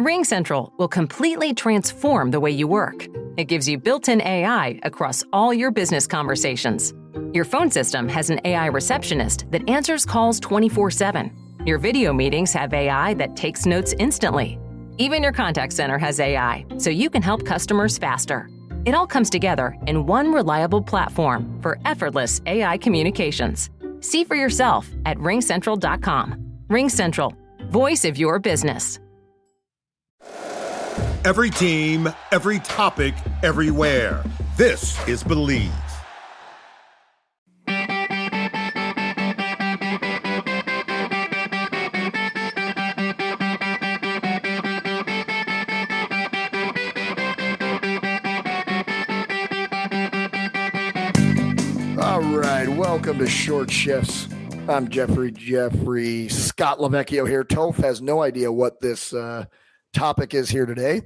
RingCentral will completely transform the way you work. It gives you built-in AI across all your business conversations. Your phone system has an AI receptionist that answers calls 24/7. Your video meetings have AI that takes notes instantly. Even your contact center has AI, so you can help customers faster. It all comes together in one reliable platform for effortless AI communications. See for yourself at ringcentral.com. RingCentral, voice of your business. Every team, every topic, everywhere. This is Believe. All right, welcome to Short Shifts. I'm Jeffrey. Scott Lavecchio here. Toph has no idea what this topic is here today.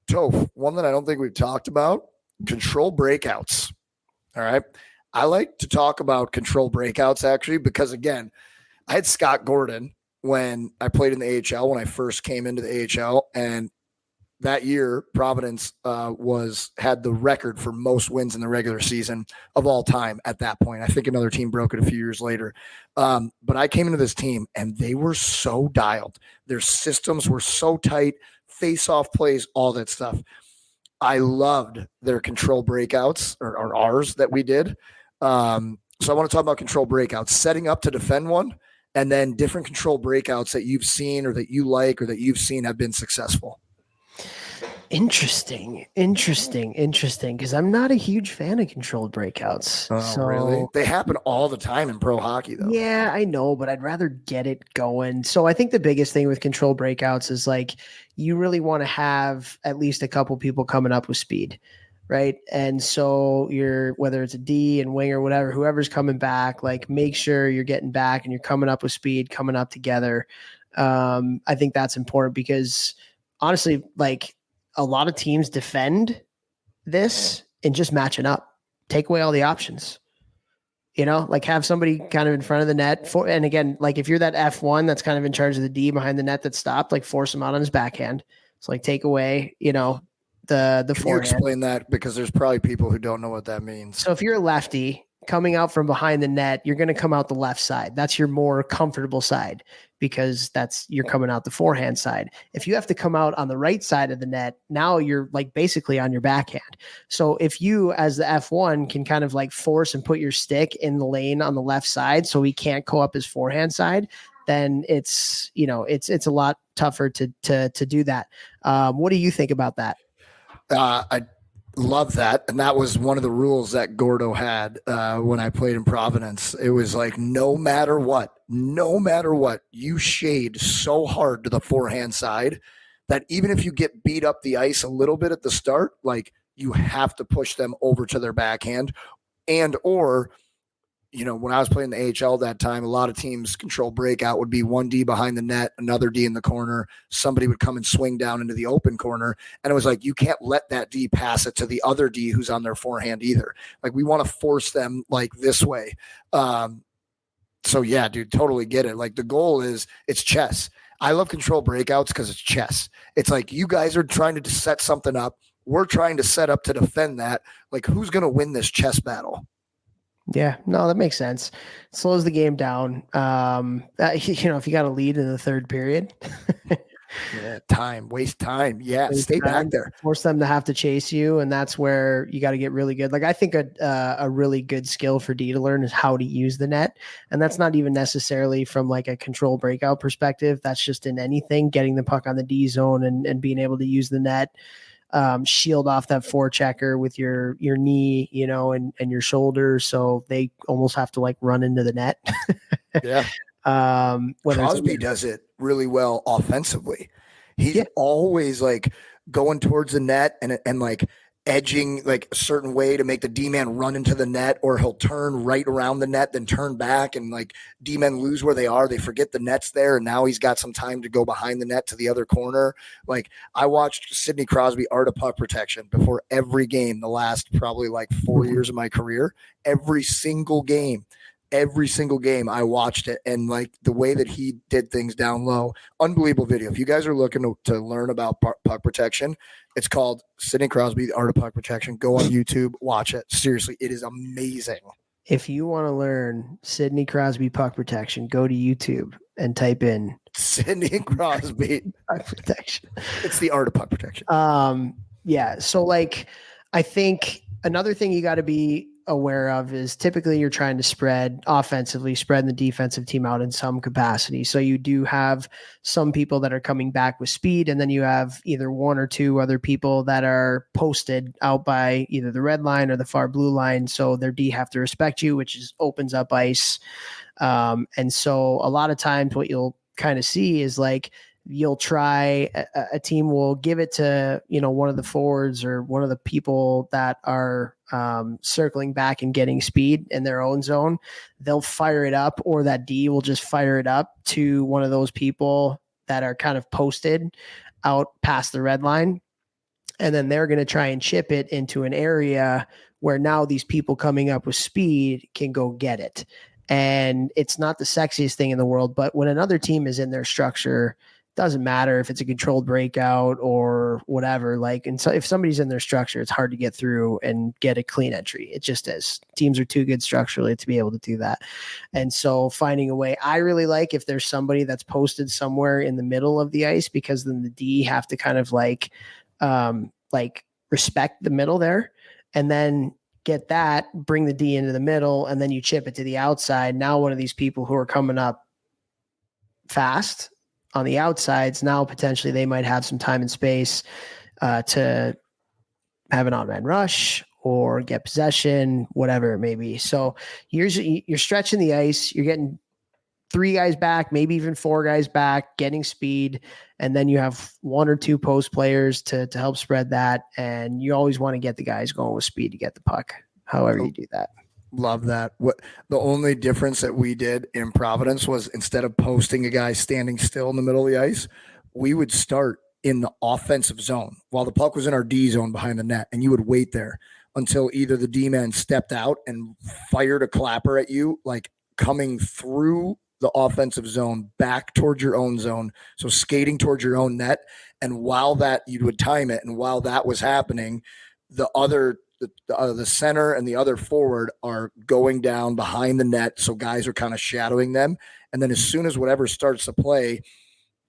Toph, one that I don't think we've talked about, control breakouts. All right. I like to talk about control breakouts actually, because again, I had Scott Gordon when I played in the AHL, when I first came into the AHL, and that year Providence had the record for most wins in the regular season of all time at that point. I think another team broke it a few years later. But I came into this team and they were so dialed. Their systems were so tight, face-off plays, all that stuff. I loved their control breakouts or ours that we did. So I want to talk about control breakouts, setting up to defend one, and then different control breakouts that you've seen or that you like or that you've seen have been successful. Interesting. Because I'm not a huge fan of controlled breakouts. Oh, so really? They happen all the time in pro hockey, though. Yeah, I know, but I'd rather get it going. So I think the biggest thing with controlled breakouts is like you really want to have at least a couple people coming up with speed, right? And so whether it's a D and wing or whatever, whoever's coming back, like make sure you're getting back and you're coming up with speed, coming up together. I think that's important because honestly, like a lot of teams defend this and just matching up, take away all the options, like have somebody kind of in front of the net and again, like if you're that F1 that's kind of in charge of the D behind the net that stopped, like force him out on his backhand. So like take away, the Can forehand. you explain that? Because there's probably people who don't know what that means. So if you're a lefty coming out from behind the net, you're going to come out the left side. That's your more comfortable side because you're coming out the forehand side. If you have to come out on the right side of the net, now you're like basically on your backhand. So if you as the F1 can kind of like force and put your stick in the lane on the left side so he can't go up his forehand side, then it's a lot tougher to do that. What do you think about that? I love that. And that was one of the rules that Gordo had when I played in Providence. It was like, no matter what, you shade so hard to the forehand side that even if you get beat up the ice a little bit at the start, like you have to push them over to their backhand or when I was playing the AHL that time, a lot of teams control breakout would be one D behind the net, another D in the corner. Somebody would come and swing down into the open corner. And it was like, you can't let that D pass it to the other D who's on their forehand either. Like we want to force them like this way. So yeah, dude, totally get it. Like the goal is it's chess. I love control breakouts because it's chess. It's like you guys are trying to set something up. We're trying to set up to defend that. Like who's going to win this chess battle? Yeah, no, that makes sense. It slows the game down. If you got a lead in the third period. Waste time. Yeah, stay back there. Force them to have to chase you, and that's where you got to get really good. Like I think a really good skill for D to learn is how to use the net, and that's not even necessarily from like a control breakout perspective. That's just in anything, getting the puck on the D zone and being able to use the net. Shield off that forechecker with your knee, and your shoulder. So they almost have to like run into the net. Yeah. Crosby does it really well offensively. He's always like going towards the net and like edging like a certain way to make the D-man run into the net, or he'll turn right around the net, then turn back, and like D-men lose where they are. They forget the net's there, and now he's got some time to go behind the net to the other corner. Like I watched Sidney Crosby art of puck protection before every game the last probably like 4 years of my career. Every single game, every single game I watched it, and like the way that he did things down low, unbelievable video. If you guys are looking to learn about puck protection, it's called Sidney Crosby, The Art of Puck Protection. Go on YouTube, watch it. Seriously, it is amazing. If you want to learn Sidney Crosby puck protection, go to YouTube and type in Sidney Crosby puck protection. It's The Art of Puck Protection. Yeah. So like, I think another thing you got to be aware of is typically you're trying to spread the defensive team out in some capacity. So you do have some people that are coming back with speed, and then you have either one or two other people that are posted out by either the red line or the far blue line. So their D have to respect you, which opens up ice. And so a lot of times what you'll kind of see is like, you'll try a team will give it to, one of the forwards or one of the people that are circling back and getting speed in their own zone. They'll fire it up, or that D will just fire it up to one of those people that are kind of posted out past the red line. And then they're going to try and chip it into an area where now these people coming up with speed can go get it. And it's not the sexiest thing in the world, but when another team is in their structure, doesn't matter if it's a controlled breakout or whatever. Like, and so if somebody's in their structure, it's hard to get through and get a clean entry. It just is. Teams are too good structurally to be able to do that. And so finding a way, I really like if there's somebody that's posted somewhere in the middle of the ice, because then the D have to kind of like respect the middle there, and then get that, bring the D into the middle, and then you chip it to the outside. Now one of these people who are coming up fast on the outsides, now potentially they might have some time and space to have an on-man rush or get possession, whatever it may be. So you're stretching the ice, you're getting 3 guys back, maybe even 4 guys back, getting speed, and then you have 1 or 2 post players to help spread that, and you always want to get the guys going with speed to get the puck, however you do that. Love that. What the only difference that we did in Providence was, instead of posting a guy standing still in the middle of the ice, we would start in the offensive zone while the puck was in our D zone behind the net, and you would wait there until either the D man stepped out and fired a clapper at you, like coming through the offensive zone back towards your own zone. So skating towards your own net. And while that, you would time it. And while that was happening, the center and the other forward are going down behind the net. So guys are kind of shadowing them. And then as soon as whatever starts to play,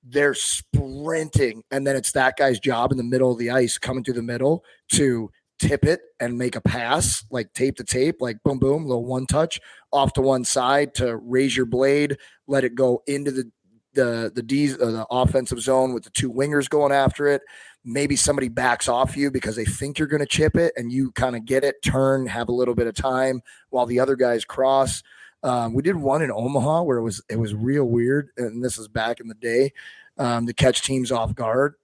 they're sprinting. And then it's that guy's job in the middle of the ice, coming through the middle, to tip it and make a pass, like tape to tape, like boom, boom, little one touch off to one side to raise your blade, let it go into the offensive zone with the 2 wingers going after it. Maybe somebody backs off you because they think you're going to chip it, and you kind of get it, turn, have a little bit of time while the other guys cross. We did one in Omaha where it was real weird, and this is back in the day, to catch teams off guard.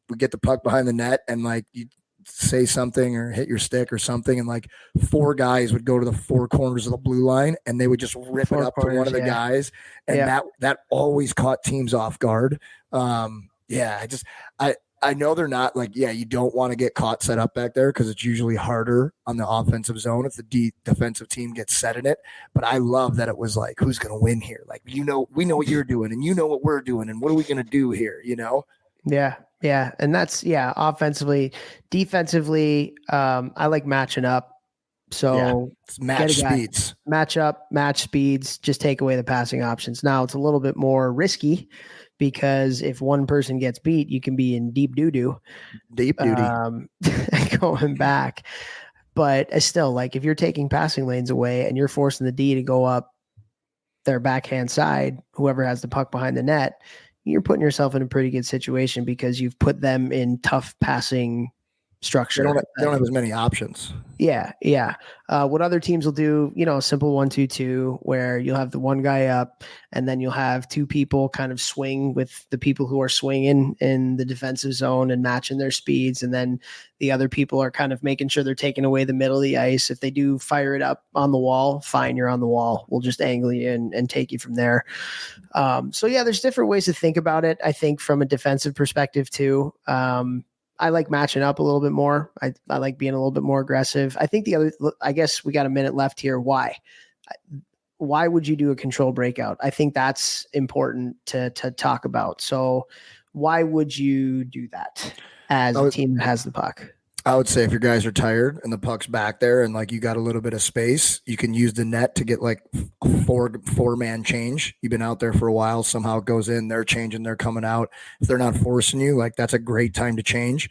We get the puck behind the net, and like you say something or hit your stick or something, and like 4 guys would go to the 4 corners of the blue line, and they would just rip it up to one of the guys, and that always caught teams off guard. I know they're not like, you don't want to get caught set up back there because it's usually harder on the offensive zone if the defensive team gets set in it. But I love that it was like, who's going to win here? Like, we know what you're doing, and you know what we're doing, and what are we going to do here? Yeah. Yeah. And that's, offensively. Defensively, I like matching up. So match speeds. Match up, match speeds, just take away the passing options. Now it's a little bit more risky because if one person gets beat, you can be in deep doo-doo. Deep duty. Going back. But still, like, if you're taking passing lanes away and you're forcing the D to go up their backhand side, whoever has the puck behind the net, you're putting yourself in a pretty good situation because you've put them in tough passing structure. They don't have as many options. Yeah. What other teams will do, a simple 1-2-2 where you'll have the one guy up and then you'll have 2 people kind of swing with the people who are swinging in the defensive zone and matching their speeds. And then the other people are kind of making sure they're taking away the middle of the ice. If they do fire it up on the wall, fine, you're on the wall. We'll just angle you and take you from there. There's different ways to think about it. I think from a defensive perspective too. I like matching up a little bit more. I like being a little bit more aggressive. I think I guess we got a minute left here. Why? why would you do a control breakout? I think that's important to talk about. So why would you do that as a team that has the puck? I would say if your guys are tired and the puck's back there and like you got a little bit of space, you can use the net to get like a four-man change. You've been out there for a while. Somehow it goes in, they're changing, they're coming out. If they're not forcing you, like that's a great time to change.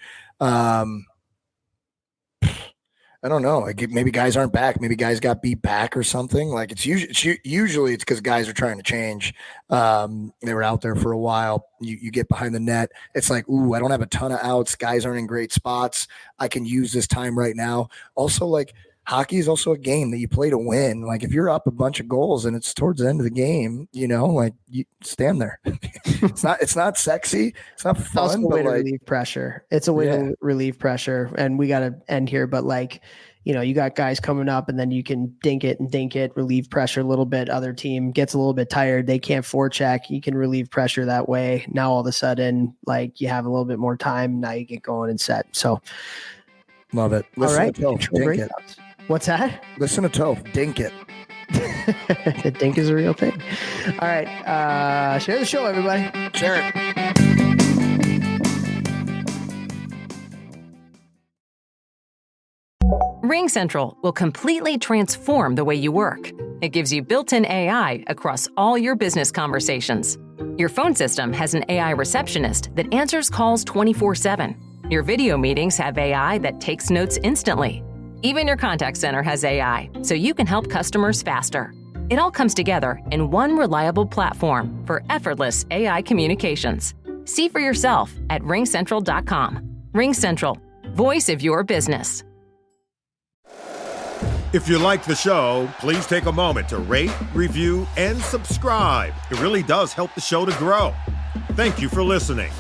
I don't know. Like maybe guys aren't back. Maybe guys got beat back or something. Like it's usually it's because guys are trying to change. They were out there for a while. You get behind the net. It's like, ooh, I don't have a ton of outs. Guys aren't in great spots. I can use this time right now. Also, like hockey is also a game that you play to win. Like if you're up a bunch of goals and it's towards the end of the game, like you stand there. It's not sexy. It's not fun. It's also a way to relieve pressure. It's a way to relieve pressure. And we got to end here, but like, you got guys coming up and then you can dink it, relieve pressure a little bit. Other team gets a little bit tired. They can't forecheck. You can relieve pressure that way. Now all of a sudden, like you have a little bit more time. Now you get going and set. So love it. Listen all right. To Toph, dink it. What's that? Listen to Toph, dink it. The dink is a real thing. All right. Share the show, everybody. Share it. RingCentral will completely transform the way you work. It gives you built-in AI across all your business conversations. Your phone system has an AI receptionist that answers calls 24/7. Your video meetings have AI that takes notes instantly. Even your contact center has AI, so you can help customers faster. It all comes together in one reliable platform for effortless AI communications. See for yourself at ringcentral.com. RingCentral, voice of your business. If you like the show, please take a moment to rate, review, and subscribe. It really does help the show to grow. Thank you for listening.